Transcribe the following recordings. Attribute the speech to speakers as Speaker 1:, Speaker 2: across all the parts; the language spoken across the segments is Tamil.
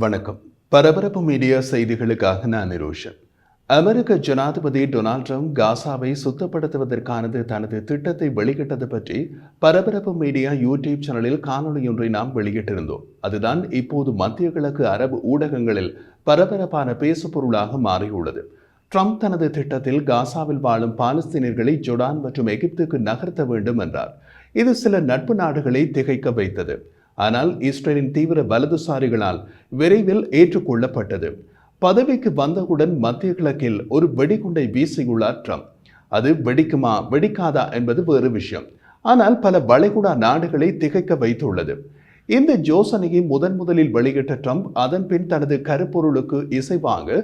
Speaker 1: வணக்கம். பரபரப்பு மீடியா செய்திகளுக்காக நான் நிரோஷன். அமெரிக்க ஜனாதிபதி டொனால்ட் ட்ரம்ப் காசாவை சுத்தப்படுத்துவதற்கானது தனது திட்டத்தை வெளியிட்டது பற்றி பரபரப்பு மீடியா யூடியூப் சேனலில் காணொலியொன்றை நாம் வெளியிட்டிருந்தோம். அதுதான் இப்போது மத்திய கிழக்கு அரபு ஊடகங்களில் பரபரப்பான பேசுபொருளாக மாறியுள்ளது. ட்ரம்ப் தனது திட்டத்தில் காசாவில் வாழும் பாலஸ்தீனியர்களை ஜோர்டான் மற்றும் எகிப்துக்கு நகர்த்த வேண்டும் என்றார். இது சில நட்பு நாடுகளை திகைக்க வைத்தது. ஆனால் இஸ்ரேலின் தீவிர வலதுசாரிகளால் விரைவில் ஏற்றுக்கொள்ளப்பட்டது. பதவிக்கு வந்தவுடன் மத்திய கிழக்கில் ஒரு வெடிகுண்டை வீசியுள்ளார் ட்ரம்ப். அது வெடிக்குமா வெடிக்காதா என்பது வேறு விஷயம். ஆனால் பல வளைகுடா நாடுகளை திகைக்க வைத்துள்ளது. இந்த யோசனையை முதலில் வெளியிட்ட ட்ரம்ப் அதன் பின் தனது கருப்பொருளுக்கு இசைவாக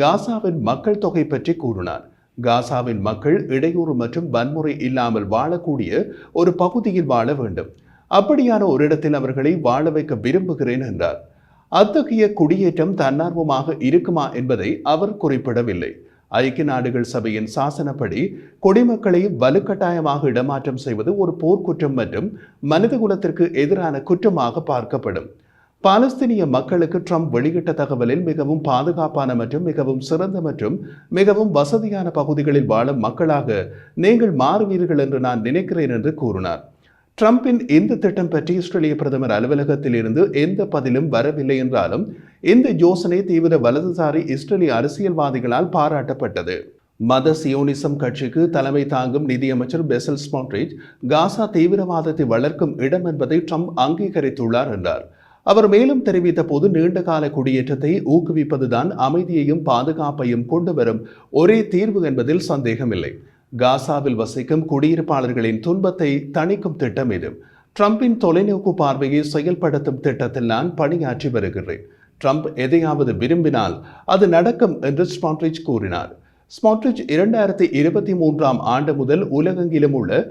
Speaker 1: காசாவின் மக்கள் தொகை பற்றி கூறினார். காசாவின் மக்கள் இடையூறு மற்றும் வன்முறை இல்லாமல் வாழக்கூடிய ஒரு பகுதியில் வாழ வேண்டும். அப்படியான ஒரு இடத்தில் அவர்களை வாழ வைக்க விரும்புகிறேன் என்றார். அத்தகைய குடியேற்றம் தன்னார்வமாக இருக்குமா என்பதை அவர் குறிப்பிடவில்லை. ஐக்கிய நாடுகள் சபையின் சாசனப்படி குடிமக்களை வலுக்கட்டாயமாக இடமாற்றம் செய்வது ஒரு போர்க்குற்றம் மற்றும் மனிதகுலத்திற்கு எதிரான குற்றமாக பார்க்கப்படும். பாலஸ்தீனிய மக்களுக்கு ட்ரம்ப் வெளியிட்ட தகவலில் மிகவும் பாதுகாப்பான மற்றும் மிகவும் சிறந்த மற்றும் மிகவும் வசதியான பகுதிகளில் வாழும் மக்களாக நீங்கள் மாறுவீர்கள் என்று நான் நினைக்கிறேன் என்று கூறினார். ட்ரம்பின் இந்த திட்டம் பற்றி இஸ்ரேலிய பிரதமர் அலுவலகத்தில் இருந்து எந்த பதிலும் வரவில்லை என்றாலும் இந்த யோசனை தீவிர வலதுசாரி இஸ்ரேலிய அரசியல்வாதிகளால் பாராட்டப்பட்டது. மத சியோனிசம் கட்சிக்கு தலைமை தாங்கும் நிதியமைச்சர் பெசல் ஸ்மோட்ரிச் காசா தீவிரவாதத்தை வளர்க்கும் இடம் என்பதை ட்ரம்ப் அங்கீகரித்துள்ளார் என்றார். அவர் மேலும் தெரிவித்த போது நீண்டகால குடியேற்றத்தை ஊக்குவிப்பதுதான் அமைதியையும் பாதுகாப்பையும் கொண்டு வரும் ஒரே தீர்வு என்பதில் சந்தேகமில்லை. காசாவில் வசிக்கும் குடியிருப்பாளர்களின் துன்பத்தை தணிக்கும் திட்டம் இது. ட்ரம்பின் தொலைநோக்கு பார்வையை செயல்படுத்தும் திட்டத்தில் நான் பணியாற்றி வருகிறேன். ட்ரம்ப் எதையாவது விரும்பினால் அது நடக்கும் என்று ஸ்மோட்ரிச் கூறினார். ஸ்மோட்ரிச் 2023ஆம் ஆண்டு முதல் உலகெங்கிலும் உள்ள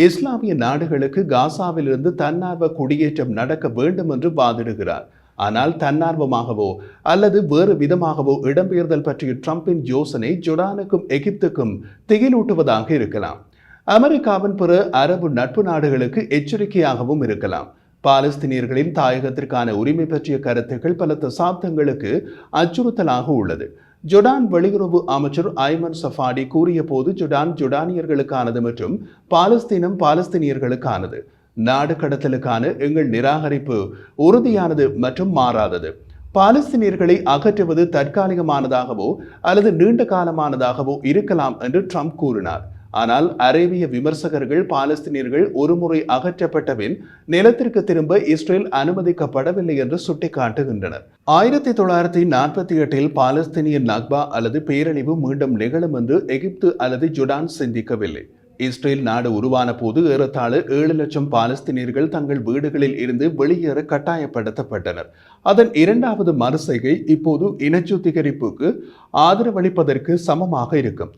Speaker 1: இஸ்லாமிய நாடுகளுக்கு காசாவிலிருந்து தன்னார்வ குடியேற்றம் நடக்க வேண்டும் என்று வாதிடுகிறார். ஆனால் தன்னார்வமாகவோ அல்லது வேறு விதமாகவோ இடம்பெயர்தல் பற்றிய ட்ரம்பின் யோசனை ஜோர்டானுக்கும் எகிப்துக்கும் திகிலூட்டுவதாக இருக்கலாம். அமெரிக்காவின் பிற அரபு நட்பு நாடுகளுக்கு எச்சரிக்கையாகவும் இருக்கலாம். பாலஸ்தீனியர்களின் தாயகத்திற்கான உரிமை பற்றிய கருத்துக்கள் பல தசாப்தங்களுக்கு அச்சுறுத்தலாக உள்ளது. ஜோர்டான் வெளியுறவு அமைச்சர் ஐமன் சஃபாடி கூறிய போது ஜோர்டான் ஜோர்டானியர்களுக்கானது மற்றும் பாலஸ்தீனம் பாலஸ்தீனியர்களுக்கானது. நாடு கடத்தலுக்கான எங்கள் நிராகரிப்பு உறுதியானது மற்றும் மாறாதது. பாலஸ்தீனியர்களை அகற்றுவது தற்காலிகமானதாகவோ அல்லது நீண்ட காலமானதாகவோ இருக்கலாம் என்று ட்ரம்ப் கூறினார். ஆனால் அரேபிய விமர்சகர்கள் பாலஸ்தீனியர்கள் ஒருமுறை அகற்றப்பட்டபின் நிலத்திற்கு திரும்ப இஸ்ரேல் அனுமதிக்கப்படவில்லை என்று சுட்டிக்காட்டுகின்றனர். 1948 பாலஸ்தீனிய நக்பா அல்லது பேரழிவு மீண்டும் நிகழும் என்று எகிப்து அல்லது ஜோர்டான் சிந்திக்கவில்லை. இஸ்ரேல் நாடு உருவான போது ஏறத்தாழ 7 லட்சம் பாலஸ்தீனியர்கள் தங்கள் வீடுகளில் இருந்து வெளியேற கட்டாயப்படுத்தப்பட்டனர். அதன் இரண்டாவது மறுசெய்கை இப்போது இனச்சுத்திகரிப்புக்கு ஆதரவளிப்பதற்கு சமமாக இருக்கும்.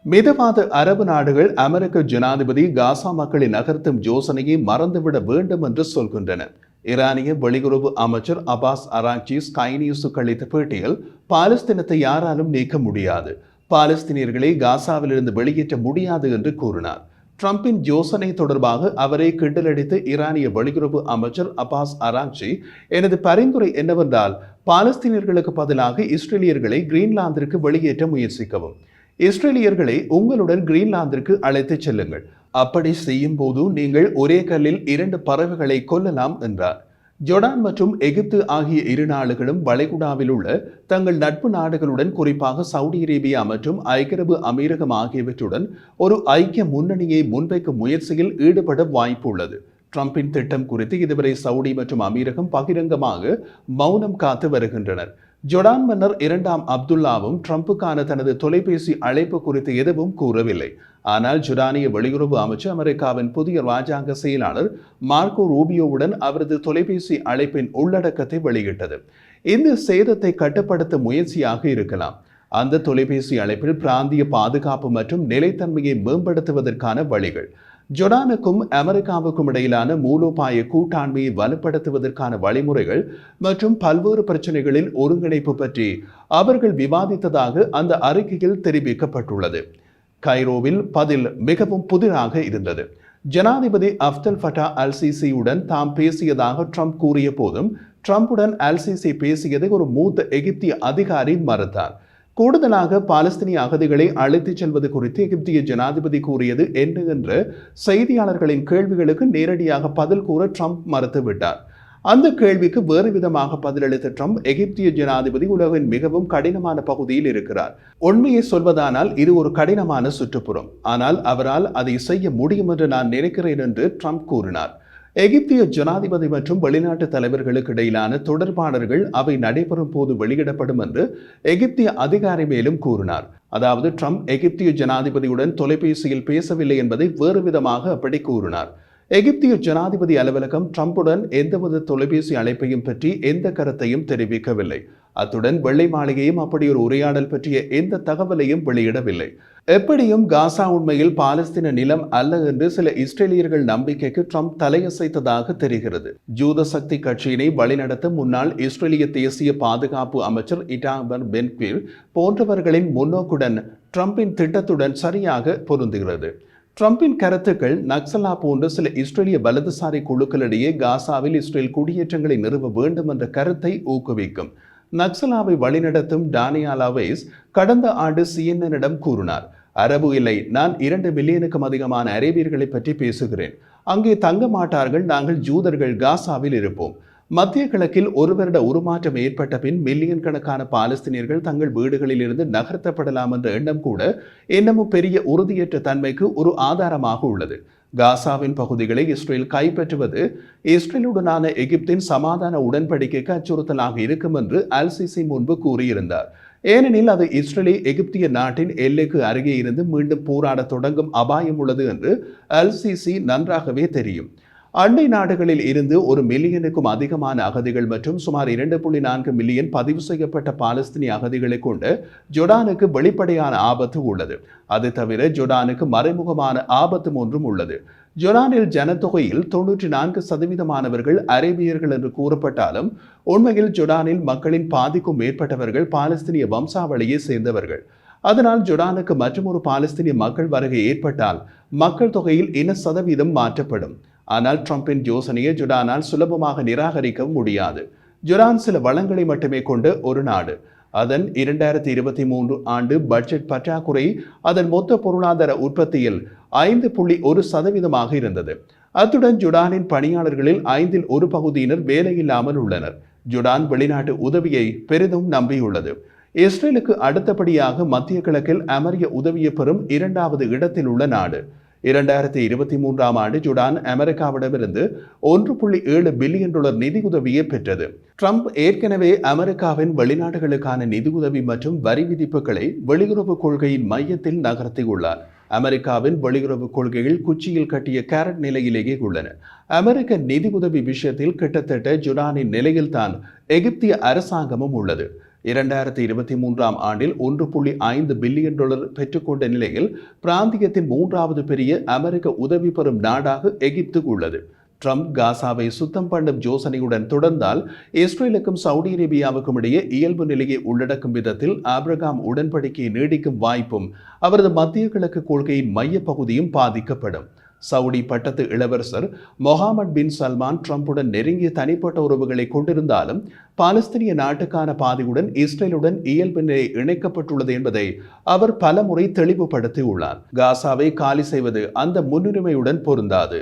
Speaker 1: மிதவாத அரபு நாடுகள் அமெரிக்க ஜனாதிபதி காசா மக்களை நகர்த்தும் யோசனையை மறந்துவிட வேண்டும் என்று சொல்கின்றன. ஈரானிய வெளியுறவு அமைச்சர் அப்பாஸ் அராக்சி ஸ்கை நியூஸுக்கு அளித்த பேட்டியில் பாலஸ்தீனத்தை யாராலும் நீக்க முடியாது, பாலஸ்தீனியர்களை காசாவிலிருந்து வெளியேற்ற முடியாது என்று கூறினார். ட்ரம்பின் யோசனை தொடர்பாக அவரை கிண்டலடித்த ஈரானிய வெளியுறவு அமைச்சர் அப்பாஸ் அராக்சி, எனது பரிந்துரை என்னவென்றால் பாலஸ்தீனியர்களுக்கு பதிலாக இஸ்ரேலியர்களை கிரீன்லாந்திற்கு வெளியேற்ற முயற்சிக்கவும். இஸ்ரேலியர்களை உங்களுடன் கிரீன்லாந்திற்கு அழைத்துச் செல்லுங்கள். அப்படி செய்யும் போது நீங்கள் ஒரே கல்லில் 2 பறவைகளை கொல்லலாம் என்றார். ஜோர்டான் மற்றும் எகிப்து ஆகிய இரு நாடுகளும் வளைகுடாவில் உள்ள தங்கள் நட்பு நாடுகளுடன் குறிப்பாக சவுதி அரேபியா மற்றும் ஐக்கிய அரபு அமீரகம் ஆகியவற்றுடன் ஒரு ஐக்கிய முன்னணியை முன்வைக்கும் முயற்சியில் ஈடுபட வாய்ப்பு உள்ளது. ட்ரம்பின் திட்டம் குறித்து இதுவரை சவுதி மற்றும் அமீரகம் பகிரங்கமாக மௌனம் காத்து வருகின்றனர். ஜோர்டான் மன்னர் 2ஆம் அப்துல்லாவும் ட்ரம்புக்கான தனது தொலைபேசி அழைப்பு குறித்து எதுவும் கூறவில்லை. ஆனால் ஜோர்டானிய வெளியுறவு அமைச்சர் அமெரிக்காவின் புதிய ராஜாங்க செயலாளர் மார்க்கோ ரூபியோவுடன் அவரது தொலைபேசி அழைப்பின் உள்ளடக்கத்தை வெளியிட்டது. இந்த சேதத்தை கட்டுப்படுத்த முயற்சியாக இருக்கலாம். அந்த தொலைபேசி அழைப்பில் பிராந்திய பாதுகாப்பு மற்றும் நிலைத்தன்மையை மேம்படுத்துவதற்கான வழிகள், ஜோர்டானுக்கும் அமெரிக்காவுக்கும் இடையிலான மூலோபாய கூட்டாண்மையை வலுப்படுத்துவதற்கான வழிமுறைகள் மற்றும் பல்வேறு பிரச்சனைகளில் ஒருங்கிணைப்பு பற்றி அவர்கள் விவாதித்ததாக அந்த அறிக்கையில் தெரிவிக்கப்பட்டுள்ளது. கைரோவில் பதில் மிகவும் புதிராக இருந்தது. ஜனாதிபதி அப்தல் ஃபட்டா அல் சிசியுடன் தாம் பேசியதாக ட்ரம்ப் கூறிய போதும் ட்ரம்புடன் அல்-சிசி பேசியதை ஒரு மூத்த எகிப்திய அதிகாரி மறுத்தார். கூடுதலாக பாலஸ்தீனிய அகதிகளை அழைத்துச் செல்வது குறித்து எகிப்திய ஜனாதிபதி கூறியது என்ன என்று செய்தியாளர்களின் கேள்விகளுக்கு நேரடியாக பதில் கூற ட்ரம்ப் மறுத்துவிட்டார். அந்த கேள்விக்கு வேறு விதமாக பதிலளித்த ட்ரம்ப், எகிப்திய ஜனாதிபதி உலகின் மிகவும் கடினமான பகுதியில் இருக்கிறார். உண்மையை சொல்வதானால் இது ஒரு கடினமான சுற்றுப்புறம், ஆனால் அவரால் அதை செய்ய முடியும் என்று நான் நினைக்கிறேன் என்று ட்ரம்ப் கூறினார். எகிப்திய ஜனாதிபதி மற்றும் வெளிநாட்டு தலைவர்களுக்கு இடையிலான தொடர்பாடல்கள் அவை நடைபெறும் போது வெளியிடப்படும் என்று எகிப்திய அதிகாரி மேலும் கூறினார். அதாவது ட்ரம்ப் எகிப்திய ஜனாதிபதியுடன் தொலைபேசியில் பேசவில்லை என்பதை வேறு விதமாக அப்படி கூறினார். எகிப்திய ஜனாதிபதி அலுவலகம் ட்ரம்புடன் எந்தவித தொலைபேசி அழைப்பையும் பற்றி எந்த கருத்தையும் தெரிவிக்கவில்லை. அத்துடன் வெள்ளை மாளிகையும் அப்படி ஒரு உரையாடல் பற்றிய எந்த தகவலையும் வெளியிடவில்லை. எப்படியும் காசா உண்மையில் பாலஸ்தீன நிலம் அல்ல என்று சில இஸ்ரேலியர்கள் நம்பிக்கைக்கு ட்ரம்ப் தலையசைத்ததாக தெரிகிறது. ஜூத சக்தி கட்சியினை வழிநடத்த முன்னாள் இஸ்ரேலிய தேசிய பாதுகாப்பு அமைச்சர் இட்டாமர் பென்-குவிர் போன்றவர்களின் முன்னோக்குடன் ட்ரம்பின் திட்டத்துடன் சரியாக பொருந்துகிறது. ட்ரம்பின் கருத்துக்கள் நக்சலா போன்ற சில இஸ்ரேலிய வலதுசாரி குழுக்களிடையே காசாவில் இஸ்ரேல் குடியேற்றங்களை நிறுவ வேண்டும் என்ற கருத்தை ஊக்குவிக்கும். நக்சலாவை வழிநடத்தும் டானியாலா வைஸ் கடந்த ஆண்டு CNN-இடம் கூறினார், அரபு இல்லை, நான் 2 மில்லியனுக்கும் அதிகமான அரேபியர்களை பற்றி பேசுகிறேன். அங்கே தங்க மாட்டார்கள், நாங்கள் ஜூதர்கள் காசாவில் இருப்போம். மத்திய கிழக்கில் ஒரு வருட உருமாற்றம் ஏற்பட்ட பின் மில்லியன் கணக்கான பாலஸ்தீனியர்கள் தங்கள் வீடுகளில் இருந்து நகர்த்தப்படலாம் என்ற எண்ணம் கூட இன்னமும் பெரிய உறுதியற்ற தன்மைக்கு ஒரு ஆதாரமாக உள்ளது. காசாவின் பகுதிகளை இஸ்ரேல் கைப்பற்றுவது இஸ்ரேலுடனான எகிப்தின் சமாதான உடன்படிக்கைக்கு அச்சுறுத்தலாக இருக்கும் என்று அல்-சிசி முன்பு கூறியிருந்தார். ஏனெனில் அது இஸ்ரேலை எகிப்திய நாட்டின் எல்லைக்கு அருகே இருந்து மீண்டும் போராட தொடங்கும் அபாயம் உள்ளது என்று அல்-சிசி நன்றாகவே தெரியும். அண்டை நாடுகளில் இருந்து 1 மில்லியனுக்கும் அதிகமான அகதிகள் மற்றும் சுமார் 2.4 மில்லியன் பதிவு செய்யப்பட்ட பாலஸ்தீனிய அகதிகளை கொண்டு ஜோர்டானுக்கு வெளிப்படையான ஆபத்து உள்ளது. அது தவிர ஜோர்டானுக்கு மறைமுகமான ஆபத்தும் ஒன்றும் உள்ளது. ஜோர்டானில் ஜனத்தொகையில் 94% அரேபியர்கள் என்று கூறப்பட்டாலும் உண்மையில் ஜோர்டானில் மக்களின் பாதிக்கும் மேற்பட்டவர்கள் பாலஸ்தீனிய வம்சாவளியை சேர்ந்தவர்கள். அதனால் ஜோர்டானுக்கு மற்றொரு பாலஸ்தீனிய மக்கள் வருகை ஏற்பட்டால் மக்கள் தொகையில் இன சதவீதம் மாற்றப்படும். ஆனால் ட்ரம்பின் யோசனையை ஜோர்டானால் சுலபமாக நிராகரிக்க முடியாது. ஜோர்டான் சில வளங்களை மட்டுமே கொண்ட ஒரு நாடு. அதன் 2023 ஆண்டு பட்ஜெட் பற்றாக்குறை அதன் மொத்த பொருளாதார உற்பத்தியில் 5.1% இருந்தது. அத்துடன் ஜோர்டானின் பணியாளர்களில் 5இல் 1 பகுதியினர் வேலையில்லாமல் உள்ளனர். ஜோர்டான் வெளிநாட்டு உதவியை பெரிதும் நம்பியுள்ளது. இஸ்ரேலுக்கு அடுத்தபடியாக மத்திய கிழக்கில் அமெரிக்க உதவியை பெறும் 2வது இடத்தில் உள்ள நாடு. 2023 ஆண்டு ஜோர்டான் அமெரிக்காவிடமிருந்து $1.7 பில்லியன் நிதியுதவியை பெற்றது. ட்ரம்ப் ஏற்கனவே அமெரிக்காவின் வெளிநாடுகளுக்கான நிதியுதவி மற்றும் வரி விதிப்புகளை வெளியுறவு கொள்கையின் மையத்தில் நகர்த்தியுள்ளார். அமெரிக்காவின் வெளியுறவு கொள்கைகள் குச்சியில் கட்டிய கேரட் நிலையிலேயே உள்ளன. அமெரிக்க நிதியுதவி விஷயத்தில் கிட்டத்தட்ட ஜோர்டானின் நிலையில்தான் எகிப்திய அரசாங்கமும் உள்ளது. 2023 ஆண்டில் $1.5 பில்லியன் பெற்றுக்கொண்ட நிலையில் பிராந்தியத்தின் 3வது பெரிய அமெரிக்க உதவி பெறும் நாடாக எகிப்து உள்ளது. ட்ரம்ப் காசாவை சுத்தம் பண்ணும் யோசனையுடன் தொடர்ந்தால் இஸ்ரேலுக்கும் சவுதி அரேபியாவுக்கும் இடையே இயல்பு நிலையை உள்ளடக்கும் விதத்தில் ஆபிரகாம் உடன்படிக்கையை நீடிக்கும் வாய்ப்பும் அவரது மத்திய கிழக்கு கொள்கையின் மைய பகுதியும் பாதிக்கப்படும். சவுடி பட்டத்து இளவரசர் மொஹாமட் பின் சல்மான் ட்ரம்புடன் நெருங்கிய தனிப்பட்ட உறவுகளை கொண்டிருந்தாலும் பாலஸ்தீனிய நாட்டுக்கான பாதையுடன் இஸ்ரேலுடன் இயல்பு நிலை இணைக்கப்பட்டுள்ளது என்பதை அவர் பலமுறை தெளிவுபடுத்தியுள்ளார். காசாவை காலி செய்வது அந்த முன்னுரிமையுடன் பொருந்தாது.